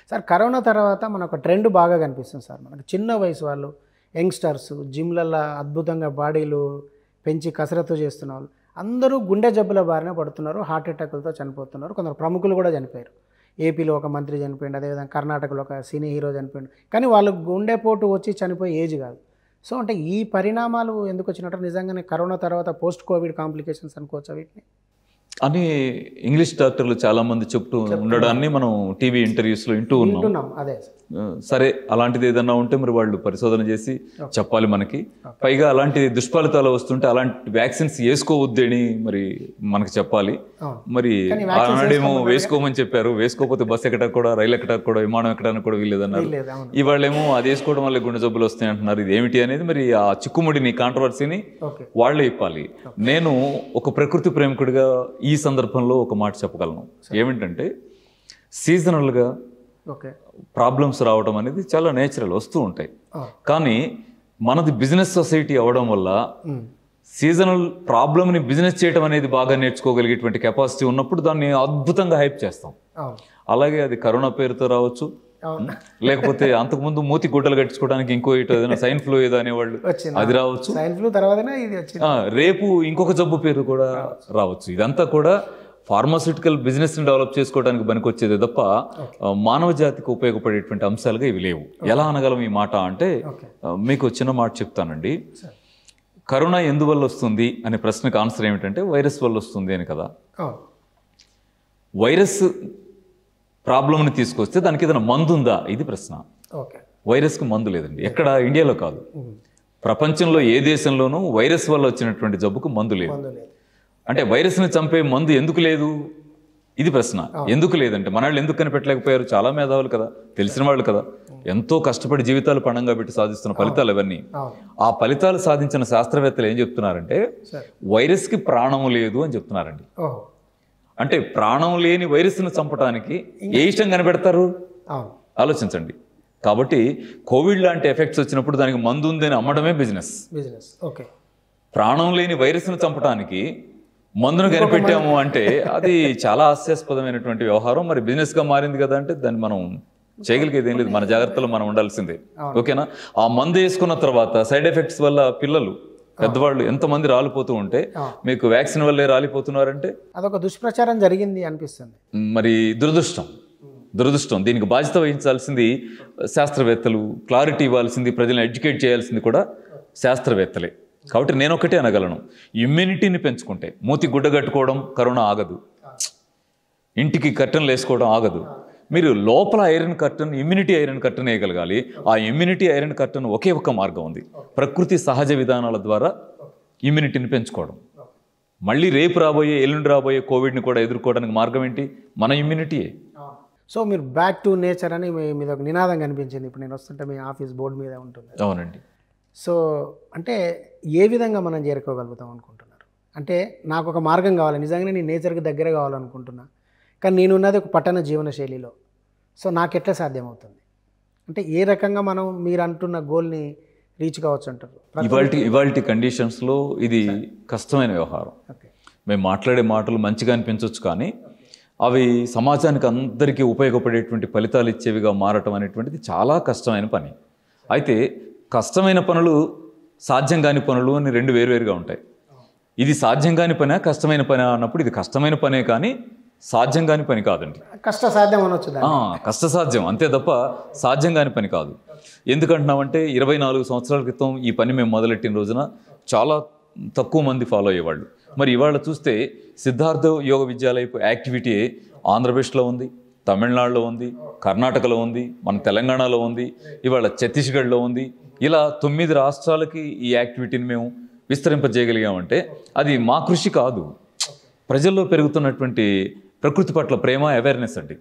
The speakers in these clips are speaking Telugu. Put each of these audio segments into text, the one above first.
సార్ కరోనా తర్వాత మనకు ట్రెండ్ బాగా కనిపిస్తుంది సార్. మనకు చిన్న వయసు వాళ్ళు, యంగ్స్టర్స్, జిమ్లల్లో అద్భుతంగా బాడీలు పెంచి కసరత్తు చేస్తున్న వాళ్ళు అందరూ గుండె జబ్బుల బారిన పడుతున్నారు, హార్ట్ అటాకులతో చనిపోతున్నారు. కొందరు ప్రముఖులు కూడా చనిపోయారు. ఏపీలో ఒక మంత్రి చనిపోయింది, అదేవిధంగా కర్ణాటకలో ఒక సినీ హీరో చనిపోయింది. కానీ వాళ్ళకు గుండెపోటు వచ్చి చనిపోయే ఏజ్ కాదు. సో అంటే ఈ పరిణామాలు ఎందుకు వచ్చినట్టు నిజంగానే కరోనా తర్వాత పోస్ట్ కోవిడ్ కాంప్లికేషన్స్ అనుకోవచ్చా వీటిని అని ఇంగ్లీష్ డాక్టర్లు చాలా మంది చెప్తూ ఉండడాన్ని మనం టీవీ ఇంటర్వ్యూస్లో వింటూ ఉన్నాం. అదే సరే, అలాంటిది ఏదన్నా ఉంటే మరి వాళ్ళు పరిశోధన చేసి చెప్పాలి మనకి. పైగా అలాంటి దుష్ఫలితాలు వస్తుంటే అలాంటి వ్యాక్సిన్స్ వేసుకోవద్దని మరి మనకి చెప్పాలి. మరి ఆనాడేమో వేసుకోమని చెప్పారు, వేసుకోకపోతే బస్సు ఎక్కడానికి కూడా, రైలు ఎక్కడానికి కూడా, విమానం ఎక్కడానికి కూడా వీల్లేదన్నారు. ఇవాళేమో అది వేసుకోవడం వల్ల గుండె జబ్బులు వస్తాయి అంటున్నారు. ఇది ఏమిటి అనేది మరి ఆ చిక్కుముడిని, కాంట్రవర్సీని వాళ్లే ఇప్పాలి. నేను ఒక ప్రకృతి ప్రేమికుడిగా ఈ సందర్భంలో ఒక మాట చెప్పగలను. ఏమిటంటే సీజనల్గా ప్రాబ్లమ్స్ రావడం అనేది చాలా నేచురల్, వస్తూ ఉంటాయి. కానీ మనది బిజినెస్ సొసైటీ అవడం వల్ల సీజనల్ ప్రాబ్లమ్ని బిజినెస్ చేయడం అనేది బాగా నేర్చుకోగలిగేటువంటి కెపాసిటీ ఉన్నప్పుడు దాన్ని అద్భుతంగా హైప్ చేస్తాం. అలాగే అది కరోనా పేరుతో రావచ్చు, లేకపోతే అంతకుముందు మూతి గుడ్డలు కట్టించుకోవడానికి ఇంకో ఏదైనా సైన్ ఫ్లూ ఏదో అనేవాళ్ళు, అది రావచ్చు. రేపు ఇంకొక జబ్బు పేరు కూడా రావచ్చు. ఇదంతా కూడా ఫార్మాస్యూటికల్ బిజినెస్ని డెవలప్ చేసుకోవడానికి పనికొచ్చేది తప్ప మానవ జాతికి ఉపయోగపడేటువంటి అంశాలుగా ఇవి లేవు. ఎలా అనగలం ఈ మాట అంటే, మీకు చిన్న మాట చెప్తానండి. కరోనా ఎందువల్ల వస్తుంది అనే ప్రశ్నకు ఆన్సర్ ఏమిటంటే వైరస్ వల్ల వస్తుంది అని కదా. వైరస్ ప్రాబ్లంని తీసుకొస్తే దానికి ఏదైనా మందు ఉందా, ఇది ప్రశ్న. వైరస్కి మందు లేదండి, ఎక్కడ, ఇండియాలో కాదు, ప్రపంచంలో ఏ దేశంలోనూ వైరస్ వల్ల వచ్చినటువంటి జబ్బుకు మందు లేదు. అంటే వైరస్ని చంపే మందు ఎందుకు లేదు, ఇది ప్రశ్న. ఎందుకు లేదంటే మన వాళ్ళు ఎందుకు కనిపెట్టలేకపోయారు? చాలా మేధావులు కదా, తెలిసిన వాళ్ళు కదా, ఎంతో కష్టపడి జీవితాలు పణంగా పెట్టి సాధిస్తున్న ఫలితాలు అవన్నీ. ఆ ఫలితాలు సాధించిన శాస్త్రవేత్తలు ఏం చెప్తున్నారంటే వైరస్కి ప్రాణం లేదు అని చెప్తున్నారండి. అంటే ప్రాణం లేని వైరస్ను చంపడానికి ఏ ఇష్టం కనిపెడతారు, ఆలోచించండి. కాబట్టి కోవిడ్ లాంటి ఎఫెక్ట్స్ వచ్చినప్పుడు దానికి మందు ఉందని అమ్మడమే బిజినెస్. ప్రాణం లేని వైరస్ను చంపడానికి మందును కనిపెట్టాము అంటే అది చాలా హాస్యాస్పదమైనటువంటి వ్యవహారం. మరి బిజినెస్గా మారింది కదా అంటే దాన్ని మనం చేయగలిగేది ఏం లేదు, మన జాగ్రత్తలో మనం ఉండాల్సిందే. ఓకేనా? ఆ మందు వేసుకున్న తర్వాత సైడ్ ఎఫెక్ట్స్ వల్ల పిల్లలు, పెద్దవాళ్ళు ఎంతమంది రాలిపోతూ ఉంటే మీకు వ్యాక్సిన్ వల్లే రాలిపోతున్నారంటే అదొక దుష్ప్రచారం జరిగింది అనిపిస్తుంది. మరి దురదృష్టం. దీనికి బాధ్యత వహించాల్సింది శాస్త్రవేత్తలు, క్లారిటీ ఇవ్వాల్సింది, ప్రజలను ఎడ్యుకేట్ చేయాల్సింది కూడా శాస్త్రవేత్తలే. కాబట్టి నేను ఒకటే అనగలను, ఇమ్యూనిటీని పెంచుకుంటే, మూతి గుడ్డ కట్టుకోవడం కరోనా ఆగదు, ఇంటికి కర్టన్లు వేసుకోవడం ఆగదు. మీరు లోపల iron curtain, immunity iron curtain వేయగలగాలి. ఆ ఇమ్యూనిటీ ఐరన్ కర్టన్ ఒకే ఒక్క మార్గం ఉంది, ప్రకృతి సహజ విధానాల ద్వారా ఇమ్యూనిటీని పెంచుకోవడం. మళ్ళీ రేపు రాబోయే, ఎల్లుండి రాబోయే కోవిడ్ని కూడా ఎదుర్కోవడానికి మార్గం ఏంటి? మన ఇమ్యూనిటీయే. సో మీరు బ్యాక్ టు నేచర్ అని మీద ఒక నినాదం కనిపించింది. ఇప్పుడు నేను వస్తుంటే మీ ఆఫీస్ బోర్డు మీద ఉంటుంది. అవునండి. సో అంటే ఏ విధంగా మనం చేరుకోగలుగుతాం అనుకుంటున్నారు? అంటే నాకు ఒక మార్గం కావాలి, నిజంగానే నేను నేచర్కి దగ్గర కావాలనుకుంటున్నా, కానీ నేనున్నది ఒక పట్టణ జీవన శైలిలో. సో నాకు ఎట్లా సాధ్యమవుతుంది? అంటే ఏ రకంగా మనం మీరు అంటున్న గోల్ని రీచ్ కావచ్చు అంటారు? ఇవాల్టి కండిషన్స్లో ఇది కష్టమైన వ్యవహారం. మేము మాట్లాడే మాటలు మంచిగా అనిపించవచ్చు, కానీ అవి సమాజానికి అందరికీ ఉపయోగపడేటువంటి ఫలితాలు ఇచ్చేవిగా మారటం అనేటువంటిది చాలా కష్టమైన పని. అయితే కష్టమైన పనులు, సాధ్యం కాని పనులు అని రెండు వేరువేరుగా ఉంటాయి. ఇది సాధ్యం కాని పనే, కష్టమైన పని అన్నప్పుడు ఇది కష్టమైన పనే, కానీ సాధ్యం కాని పని కాదండి. కష్టసాధ్యం అనొచ్చు, కష్టసాధ్యం అంతే తప్ప సాధ్యం కాని పని కాదు. ఎందుకంటున్నామంటే 24 సంవత్సరాల క్రితం ఈ పని మేము మొదలెట్టిన రోజున చాలా తక్కువ మంది ఫాలో అయ్యేవాళ్ళు. మరి ఇవాళ చూస్తే సిద్ధార్థ యోగ విద్యాలయపు యాక్టివిటీ ఆంధ్రప్రదేశ్లో ఉంది, తమిళనాడులో ఉంది, కర్ణాటకలో ఉంది, మన తెలంగాణలో ఉంది, ఇవాళ ఛత్తీస్గఢ్లో ఉంది. ఇలా 9 రాష్ట్రాలకి ఈ యాక్టివిటీని మేము విస్తరింపజేయగలిగామంటే అది మా కృషి కాదు, ప్రజల్లో పెరుగుతున్నటువంటి ప్రకృతి పట్ల ప్రేమ, అవేర్నెస్ అండి.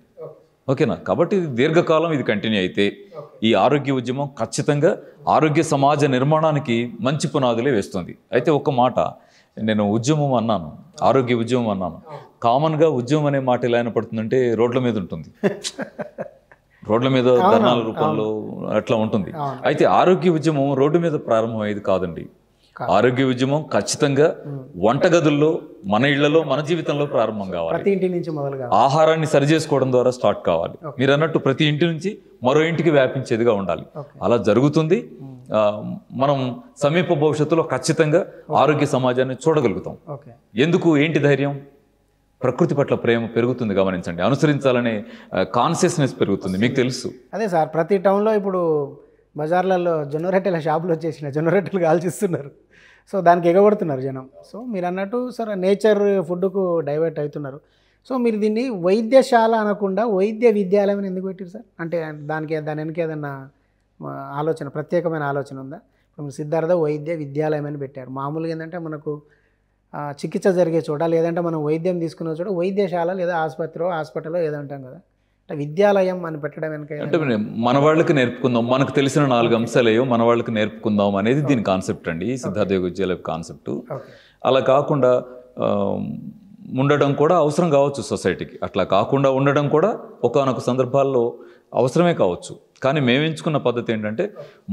ఓకేనా? కాబట్టి ఇది దీర్ఘకాలం ఇది కంటిన్యూ అయితే ఈ ఆరోగ్య ఉద్యమం ఖచ్చితంగా ఆరోగ్య సమాజ నిర్మాణానికి మంచి పునాదులే వేస్తుంది. అయితే ఒక్క మాట, నేను ఉద్యమం అన్నాను, ఆరోగ్య ఉద్యమం అన్నాను. కామన్గా ఉద్యమం అనే మాట ఎలా పడుతుందంటే రోడ్ల మీద ఉంటుంది, రోడ్ల మీద ధర్నాల రూపంలో అట్లా ఉంటుంది. అయితే ఆరోగ్య ఉద్యమం రోడ్డు మీద ప్రారంభమయ్యేది కాదండి. ఆరోగ్య ఉద్యమం ఖచ్చితంగా వంటగదుల్లో, మన ఇళ్లలో, మన జీవితంలో ప్రారంభం కావాలి. ప్రతి ఇంటి నుంచి మొదలుగా ఆహారాన్ని సరి చేసుకోవడం ద్వారా స్టార్ట్ కావాలి. మీరు అన్నట్టు ప్రతి ఇంటి నుంచి మరో ఇంటికి వ్యాపించేదిగా ఉండాలి. అలా జరుగుతుంది. మనం సమీప భవిష్యత్తులో ఖచ్చితంగా ఆరోగ్య సమాజాన్ని చూడగలుగుతాం. ఎందుకు, ఏంటి ధైర్యం? ప్రకృతి పట్ల ప్రేమ పెరుగుతుంది, గమనించండి. అనుసరించాలనే కాన్షియస్నెస్ పెరుగుతుంది. మీకు తెలుసు అదే సార్, ప్రతి టౌన్లో ఇప్పుడు బజార్లలో జొన్న రొట్టెల షాపులు వచ్చేసిన జొన్న రొట్టెలు కాల్చిస్తున్నారు. సో దానికి ఎగబడుతున్నారు జనం. సో మీరు అన్నట్టు సార్ నేచర్ ఫుడ్కు డైవర్ట్ అవుతున్నారు. సో మీరు దీన్ని వైద్యశాల అనకుండా వైద్య విద్యాలయం అని ఎందుకు పెట్టారు సార్? అంటే దాని వెనక ఏదన్నా ఆలోచన, ప్రత్యేకమైన ఆలోచన ఉందా? ఇప్పుడు సిద్ధార్థ వైద్య విద్యాలయం అని పెట్టారు. మామూలుగా ఏంటంటే మనకు చికిత్స జరిగే చోట, లేదంటే మనం వైద్యం తీసుకునే చోట వైద్యశాల లేదా హాస్పిటల్లో ఏదో అంటాం కదా, విద్యాలయం అని పెట్టడం వెనక అంటే మన వాళ్ళకి నేర్పుకుందాం, మనకు తెలిసిన 4 అంశాలేయో మన వాళ్ళకి నేర్పుకుందాం అనేది దీని కాన్సెప్ట్ అండి, సిద్ధార్థ యోగ విద్యాలయం కాన్సెప్ట్. అలా కాకుండా ఉండడం కూడా అవసరం కావచ్చు సొసైటీకి. అట్లా కాకుండా ఉండడం కూడా ఒకానొక సందర్భాల్లో అవసరమే కావచ్చు. కానీ మేము ఎంచుకున్న పద్ధతి ఏంటంటే,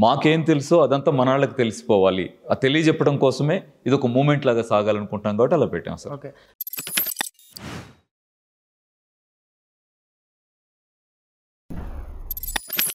మాకేం తెలుసో అదంతా మన వాళ్ళకి తెలిసిపోవాలి, అది తెలియజెప్పడం కోసమే ఇది ఒక మూమెంట్ లాగా సాగాలనుకుంటాం కాబట్టి అలా పెట్టాం సార్.